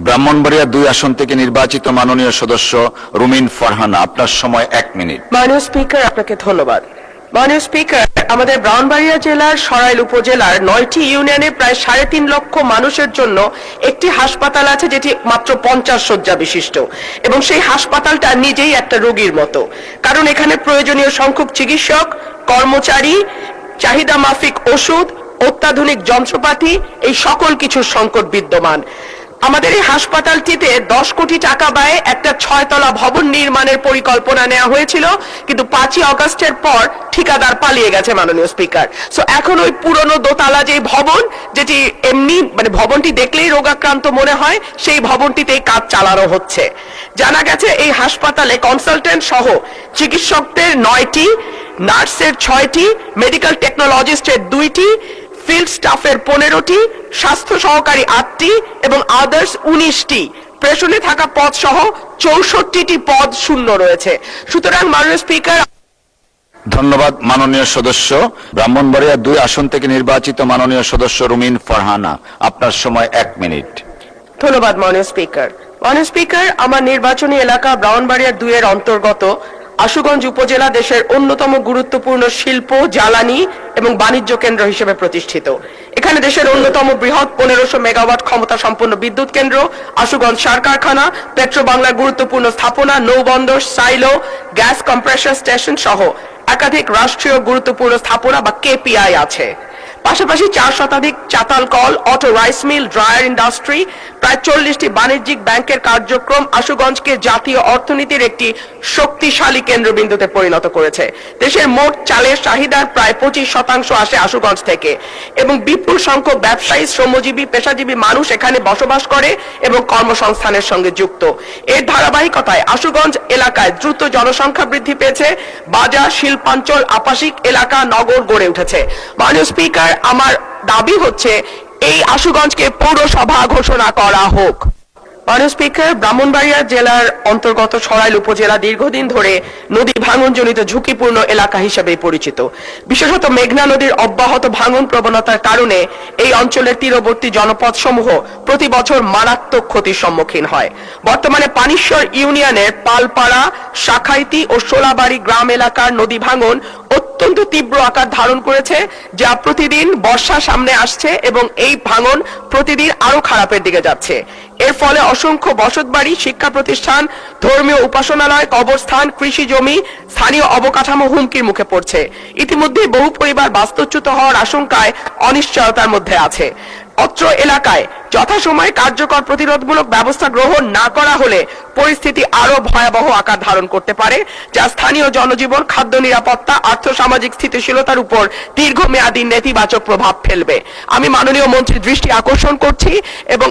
ব্রাহ্মণবাড়িয়া 2 আসন থেকে নির্বাচিত মাননীয় সদস্য রুমিন ফারহানা, আপনার সময় 1 মিনিট। মাননীয় স্পিকার, আপনাকে ধন্যবাদ। মাননীয় স্পিকার, আমাদের ব্রাহ্মণবাড়িয়া জেলার সরাইল উপজেলার 9টি ইউনিয়নে প্রায় 3.5 লক্ষ মানুষের জন্য একটি হাসপাতাল আছে যেটি মাত্র 50 শয্যা বিশিষ্ট, এবং সেই হাসপাতালটা নিজেই একটা রোগীর মতো, কারণ এখানে প্রয়োজনীয় সংখ্যক চিকিৎসক, কর্মচারী, চাহিদা মাফিক ওষুধ, অত্যাধুনিক যন্ত্রপাতি, এই সকল কিছুর সংকট বিদ্যমান। আমাদের এই হাসপাতালটিতে 10 কোটি টাকা ব্যয়ে একটা 6 তলা ভবন নির্মাণের পরিকল্পনা নেওয়া হয়েছিল, কিন্তু 5ই আগস্টের পর ঠিকাদার পালিয়ে গেছে মাননীয় স্পিকার। সো এখন ওই পুরনো দোতলা যে ভবন, যেটি এমনি ভবনটি দেখলেই রোগাক্রান্ত মনে হয়, সেই ভবনটিতেই কাজ চালানো হচ্ছে। জানা গেছে এই হাসপাতালে কনসালটেন্ট সহ চিকিৎসকদের 9টি, নার্সের 6টি, মেডিকেল টেকনোলজিস্টের 2টি, ফিল্ড স্টাফের 15টি, স্বাস্থ্য সহকারী 8টি এবং আদার্স 19টি, প্রেষণে থাকা পদ সহ 64টি পদ শূন্য রয়েছে। সুতরাং মাননীয় স্পিকার, ধন্যবাদ মাননীয় সদস্য। ব্রাহ্মণবাড়িয়া 2 আসন থেকে নির্বাচিত মাননীয় সদস্য রুমিন ফারহানা, আপনার সময় 1 মিনিট। ধন্যবাদ মাননীয় স্পিকার। মাননীয় স্পিকার, আমার নির্বাচনী এলাকা ব্রাহ্মণবাড়িয়া 2 এর অন্তর্গত আশুগঞ্জ উপজেলা দেশের অন্যতম গুরুত্বপূর্ণ শিল্প, জ্বালানি এবং বাণিজ্য কেন্দ্র হিসেবে প্রতিষ্ঠিত। এখানে দেশের অন্যতম বৃহৎ 1500 মেগাওয়াট ক্ষমতা সম্পন্ন বিদ্যুৎ কেন্দ্র, আশুগঞ্জ সার কারখানা, পেট্রো বাংলার গুরুত্বপূর্ণ স্থাপনা, নৌবন্দর, সাইলো, গ্যাস কম্প্রেসার স্টেশন সহ একাধিক রাষ্ট্রীয় গুরুত্বপূর্ণ স্থাপনা বা কেপিআই আছে। পাশাপাশি 4 শতাধিক চাতাল কল, auto rice mill, dryer industry, প্রায় 40টি বাণিজ্যিক ব্যাংকের কার্যক্রম আশুগঞ্জকে জাতীয় অর্থনীতির একটি শক্তিশালী কেন্দ্রবিন্দুতে পরিণত করেছে। দেশের মোট চালের চাহিদার প্রায় 25% আসে আশুগঞ্জ থেকে, এবং বিপুল সংখ্যক ব্যবসায়ী, শ্রমজীবী, পেশাজীবী মানুষ এখানে বসবাস করে এবং কর্মসংস্থানের সঙ্গে যুক্ত। এর ধারাবাহিকতায় আশুগঞ্জ এলাকায় দ্রুত জনসংখ্যা বৃদ্ধি পেয়েছে, বাজার, শিল্পাঞ্চল, আবাসিক এলাকা, নগর গড়ে উঠেছে। মাননীয় স্পিকার, আমার দাবি হচ্ছে এই আশুগঞ্জকে পৌরসভা ঘোষণা করা হোক। মাননীয় স্পিকার, ব্রাহ্মণবাড়িয়া জেলার অন্তর্গত সরাইল উপজেলা দীর্ঘদিন ধরে নদী ভাঙনজনিত ঝুঁকিপূর্ণ এলাকা হিসেবে পরিচিত। বিশেষত মেঘনা নদীর অব্যাহত ভাঙন প্রবণতার কারণে এই অঞ্চলের তীরবর্তী জনপদ সমূহ প্রতি বছর মারাত্মক ক্ষতির সম্মুখীন হয়। বর্তমানে পানিশ্বর ইউনিয়নের পালপাড়া, শাখাইতি ও সোলাবাড়ি গ্রাম এলাকার নদী ভাঙন অত্যন্ত তীব্র আকার ধারণ করেছে, যা প্রতিদিন বর্ষা সামনে আসছে এবং এই ভাঙন প্রতিদিন আরো খারাপের দিকে যাচ্ছে। এর ফলে অসংখ্য বসতবাড়ি, শিক্ষা প্রতিষ্ঠান, ধর্মীয় উপাসনালয়, কবরস্থান, কৃষি জমি, স্থানীয় অবকাঠামো হুমকির মুখে পড়ছে। ইতিমধ্যে বহু পরিবার বাস্তুচ্যুত হওয়ার আশঙ্কায় অনিশ্চয়তার মধ্যে আছে। অত্র এলাকায় যথাসময়ে কার্যকর প্রতিরোধমূলক ব্যবস্থা গ্রহণ না করা হলে পরিস্থিতি আরো ভয়াবহ আকার ধারণ করতে পারে, যা স্থানীয় জনজীবন, খাদ্য নিরাপত্তা, আর্থসামাজিক স্থিতিশীলতার উপর দীর্ঘমেয়াদী নেতিবাচক প্রভাব ফেলবে। আমি মাননীয় মন্ত্রীর দৃষ্টি আকর্ষণ করছি এবং